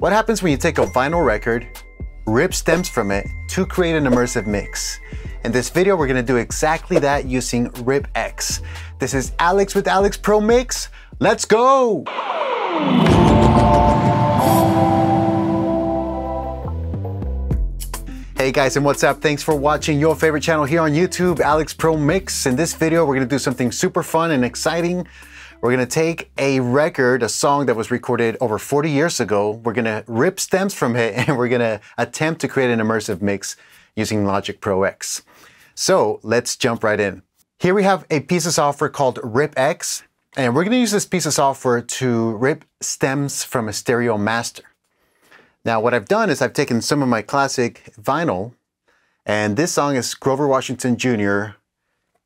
What happens when you take a vinyl record, rip stems from it to create an immersive mix? In this video, we're gonna do exactly that using RIPX. This is Alex with AlexProMix. Let's go! Hey guys, and what's up? Thanks for watching your favorite channel here on YouTube, AlexProMix. In this video, we're gonna do something super fun and exciting. We're gonna take a record, a song that was recorded over 40 years ago. We're gonna rip stems from it and we're gonna attempt to create an immersive mix using Logic Pro X. So let's jump right in. Here we have a piece of software called RIPX, and we're gonna use this piece of software to rip stems from a stereo master. Now what I've done is I've taken some of my classic vinyl, and this song is Grover Washington Jr.,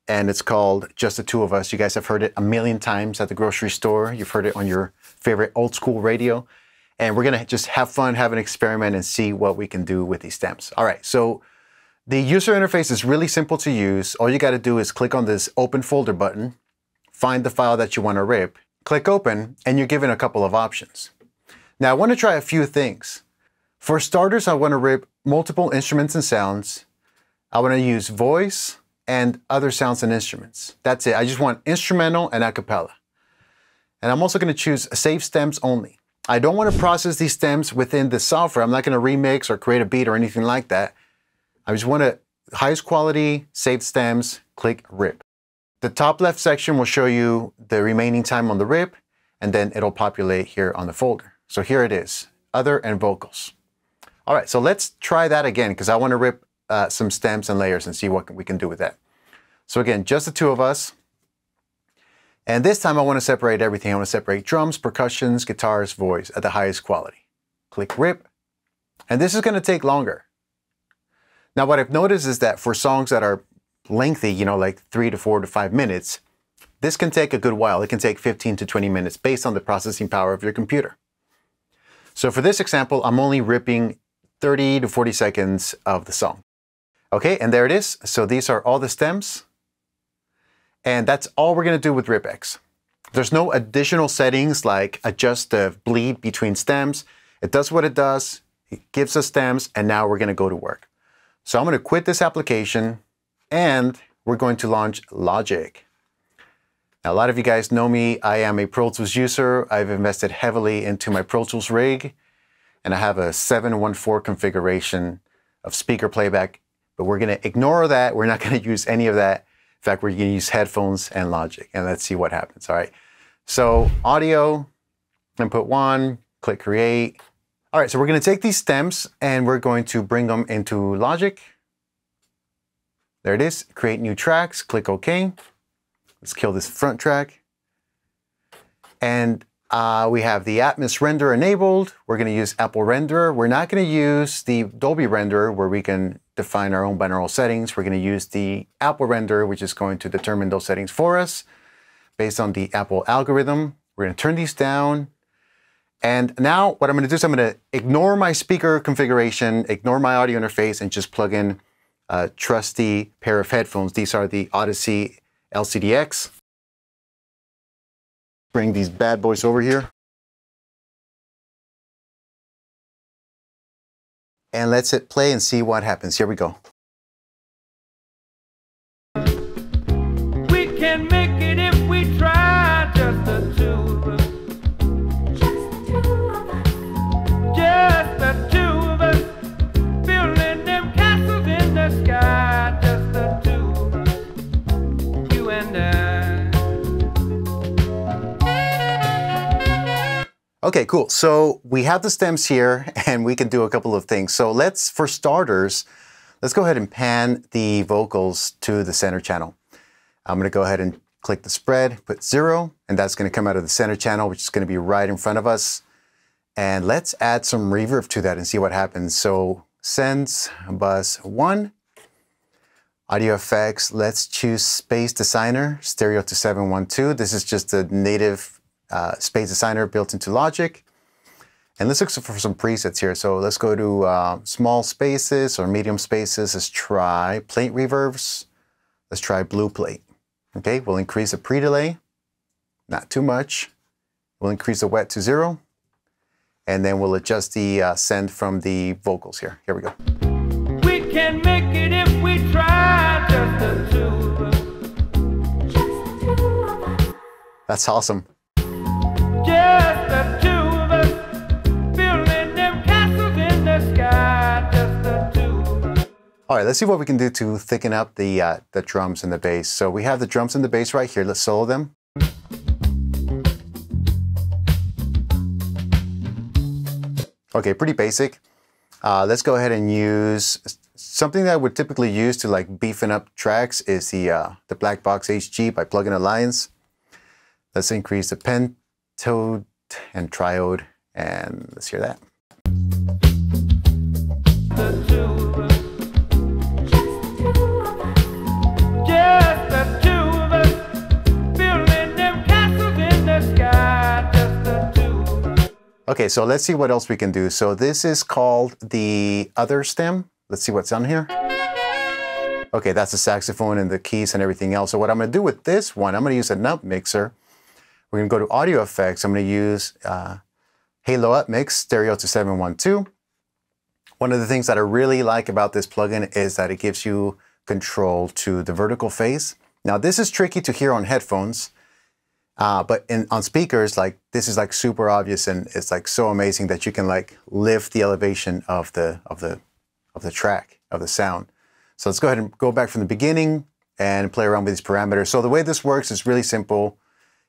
and it's called Just the Two of Us. You guys have heard it a million times at the grocery store. You've heard it on your favorite old school radio. And we're gonna just have fun, have an experiment, and see what we can do with these stems. All right, so the user interface is really simple to use. All you gotta do is click on this open folder button, find the file that you wanna rip, click open, and you're given a couple of options. Now I wanna try a few things. For starters, I wanna rip multiple instruments and sounds. I wanna use voice and other sounds and instruments. That's it. I just want instrumental and a cappella. And I'm also gonna choose save stems only. I don't wanna process these stems within the software. I'm not gonna remix or create a beat or anything like that. I just want highest quality, saved stems, click rip. The top left section will show you the remaining time on the rip, and then it'll populate here on the folder. So here it is, other and vocals. All right, so let's try that again, because I wanna rip some stems and layers and see what we can do with that. So again, just the two of us. And this time I want to separate everything. I want to separate drums, percussions, guitars, voice at the highest quality. Click rip. And this is going to take longer. Now what I've noticed is that for songs that are lengthy, you know, like 3 to 4 to 5 minutes, this can take a good while. It can take 15 to 20 minutes based on the processing power of your computer. So for this example, I'm only ripping 30 to 40 seconds of the song. Okay, and there it is. So these are all the stems. And that's all we're gonna do with RIPX. There's no additional settings like adjust the bleed between stems. It does what it does. It gives us stems, and now we're gonna go to work. So I'm gonna quit this application and we're going to launch Logic. Now, a lot of you guys know me. I am a Pro Tools user. I've invested heavily into my Pro Tools rig, and I have a 714 configuration of speaker playback. But we're gonna ignore that. We're not gonna use any of that. In fact, we're gonna use headphones and Logic, and let's see what happens, all right? So audio, input 1, click create. All right, so we're gonna take these stems and we're going to bring them into Logic. There it is, create new tracks, click OK. Let's kill this front track. And we have the Atmos render enabled. We're gonna use Apple Renderer. We're not gonna use the Dolby renderer where we can define our own binaural settings. We're gonna use the Apple renderer, which is going to determine those settings for us based on the Apple algorithm. We're gonna turn these down. And now what I'm gonna do is I'm gonna ignore my speaker configuration, ignore my audio interface, and just plug in a trusty pair of headphones. These are the Odyssey LCDX. Bring these bad boys over here. And let's hit play and see what happens. Here we go. We can make it if we try, just the two of us. Just the two of us. Just the two of us. Building them castles in the sky, just the two of us. You and I. Okay, cool. So we have the stems here and we can do a couple of things. So for starters, let's go ahead and pan the vocals to the center channel. I'm gonna go ahead and click the spread, put 0, and that's gonna come out of the center channel, which is gonna be right in front of us. And let's add some reverb to that and see what happens. So sends bus 1, audio effects, let's choose Space Designer, stereo to 712. This is just a native Space Designer built into Logic. And let's look for some presets here. So let's go to small spaces or medium spaces. Let's try plate reverbs. Let's try blue plate. Okay, we'll increase the pre-delay, not too much. We'll increase the wet to 0. and then we'll adjust the send from the vocals here. Here we go. We can make it if we try, just the two of us. That's awesome. Just the two of us, building them castles in the sky, just the two of us. All right, let's see what we can do to thicken up the drums and the bass. So we have the drums and the bass right here. Let's solo them. Okay, pretty basic. Let's go ahead and use something that I would typically use to like beefing up tracks is the Black Box HG by Plugin Alliance. Let's increase the pentode and triode, and let's hear that. The two of us. Just the two of us, building them castles in the sky, just the two of us. Okay, so let's see what else we can do. So this is called the other stem. Let's see what's on here. Okay, that's the saxophone and the keys and everything else. So what I'm gonna do with this one, I'm gonna use an upmixer. We're gonna go to audio effects. I'm gonna use Halo Upmix, stereo to 712. One of the things that I really like about this plugin is that it gives you control to the vertical phase. Now this is tricky to hear on headphones. But on speakers, like this is like super obvious, and it's like so amazing that you can like lift the elevation of the track, of the sound. So let's go ahead and go back from the beginning and play around with these parameters. So the way this works is really simple,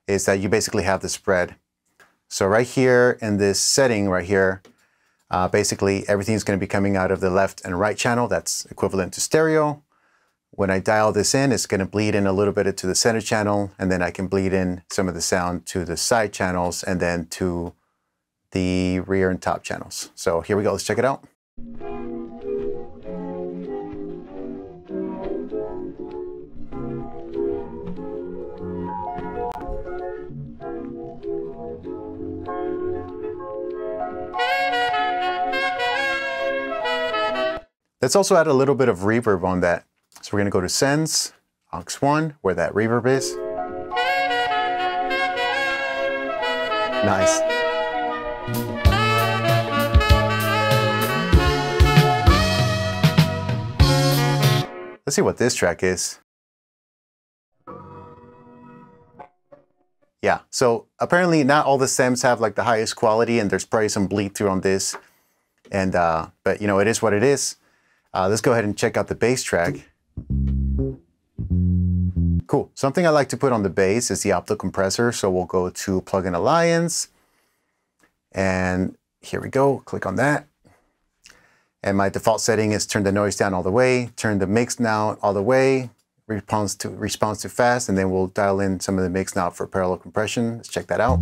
is that you basically have the spread. So right here in this setting right here, basically everything's going to be coming out of the left and right channel. That's equivalent to stereo. When I dial this in, it's going to bleed in a little bit into the center channel, and then I can bleed in some of the sound to the side channels and then to the rear and top channels. So here we go, let's check it out. Let's also add a little bit of reverb on that. So we're going to go to Sends, Aux 1, where that reverb is. Nice. Let's see what this track is. Yeah, so apparently not all the stems have like the highest quality, and there's probably some bleed through on this. And but you know, it is what it is. Let's go ahead and check out the bass track. Cool. Something I like to put on the bass is the opto compressor. So we'll go to Plugin Alliance, and here we go. Click on that. And my default setting is turn the noise down all the way, turn the mix down all the way, response to fast, and then we'll dial in some of the mix now for parallel compression. Let's check that out.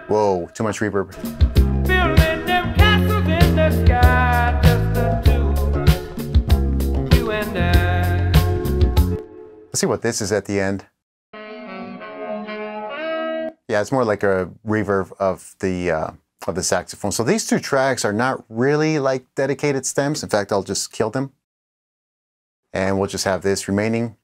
Whoa, too much reverb. Building them castles in the sky, just the two of us, you and I. Let's see what this is at the end. Yeah, it's more like a reverb of the saxophone. So these two tracks are not really like dedicated stems. In fact, I'll just kill them, and we'll just have this remaining.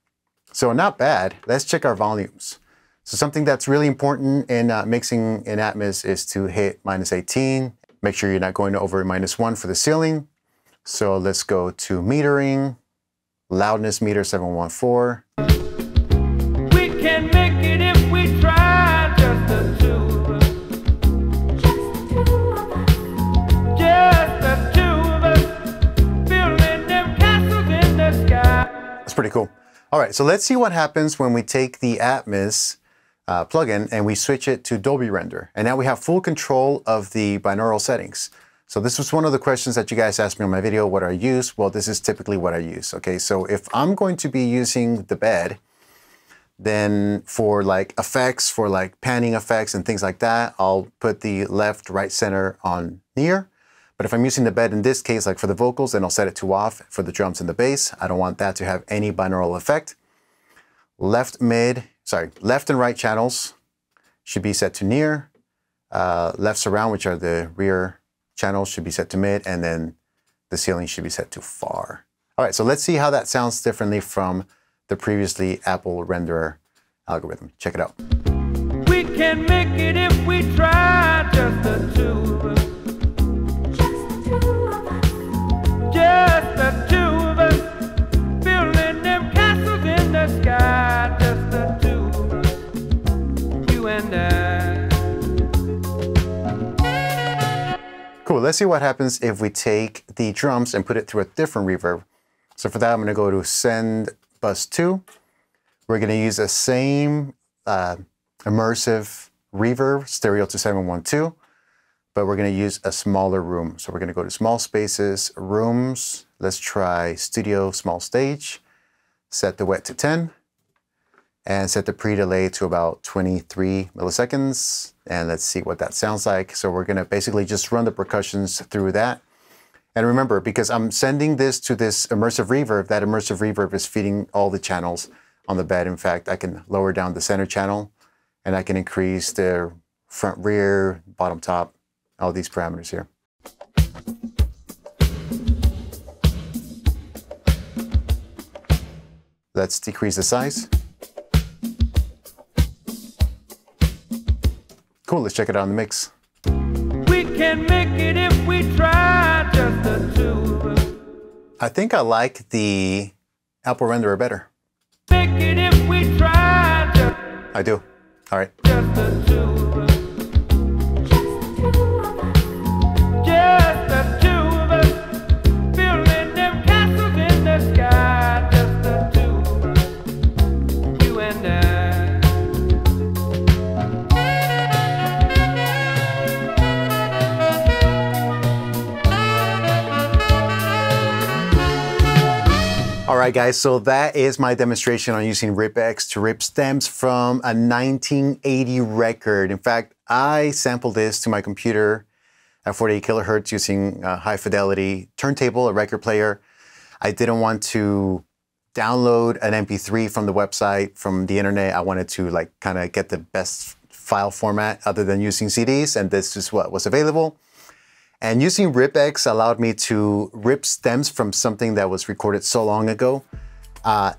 So not bad. Let's check our volumes. So something that's really important in mixing in Atmos is to hit -18. Make sure you're not going over -1 for the ceiling. So let's go to metering, loudness meter 714. We can make it if we try, just the two of us. Just the two of us, building them castles in the sky. That's pretty cool. All right, so let's see what happens when we take the Atmos plugin and we switch it to Dolby Render. And now we have full control of the binaural settings. So this was one of the questions that you guys asked me on my video, what I use. Well, this is typically what I use. Okay, so if I'm going to be using the bed, then for like effects, for like panning effects and things like that, I'll put the left, right, center on near. But if I'm using the bed in this case, like for the vocals, then I'll set it to off for the drums and the bass. I don't want that to have any binaural effect. Left and right channels should be set to near. Left surround, which are the rear channels, should be set to mid, and then the ceiling should be set to far. All right, so let's see how that sounds differently from the previously Apple renderer algorithm. Check it out. We can make it if we try, just the two of us. Just the two of us. Building them castles in the sky, just the two of us. You and I. Cool, let's see what happens if we take the drums and put it through a different reverb. So for that, I'm gonna go to send bus 2. We're gonna use the same immersive reverb, stereo to 712, but we're gonna use a smaller room. So we're gonna go to small spaces, rooms. Let's try studio, small stage. Set the wet to 10 and set the pre-delay to about 23 milliseconds. And let's see what that sounds like. So we're gonna basically just run the percussions through that. And remember, because I'm sending this to this immersive reverb, that immersive reverb is feeding all the channels on the bed. In fact, I can lower down the center channel and I can increase the front, rear, bottom, top, all these parameters here. Let's decrease the size. Cool, let's check it out in the mix. We can make it if we try, just the two of us. I think I like the Apple renderer better. Make it if we try, just I do. All right. the two of us. Just the two of us. Building them castles in the sky, just the two of us. You and I. All right, guys, so that is my demonstration on using RIPX to rip stems from a 1980 record. In fact, I sampled this to my computer at 48 kilohertz using a high fidelity turntable, a record player. I didn't want to download an MP3 from the website, from the internet. I wanted to like kind of get the best file format other than using CDs, and this is what was available. And using RIPX allowed me to rip stems from something that was recorded so long ago.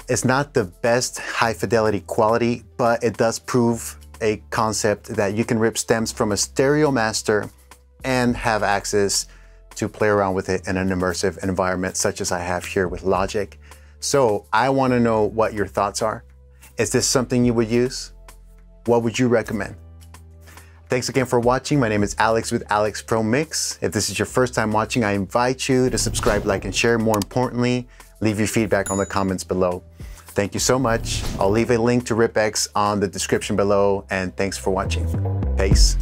It's not the best high fidelity quality, but it does prove a concept that you can rip stems from a stereo master and have access to play around with it in an immersive environment such as I have here with Logic. So I want to know what your thoughts are. Is this something you would use? What would you recommend? Thanks again for watching. My name is Alex with AlexProMix. If this is your first time watching, I invite you to subscribe, like, and share. More importantly, leave your feedback on the comments below. Thank you so much. I'll leave a link to RIPX on the description below, and thanks for watching. Peace.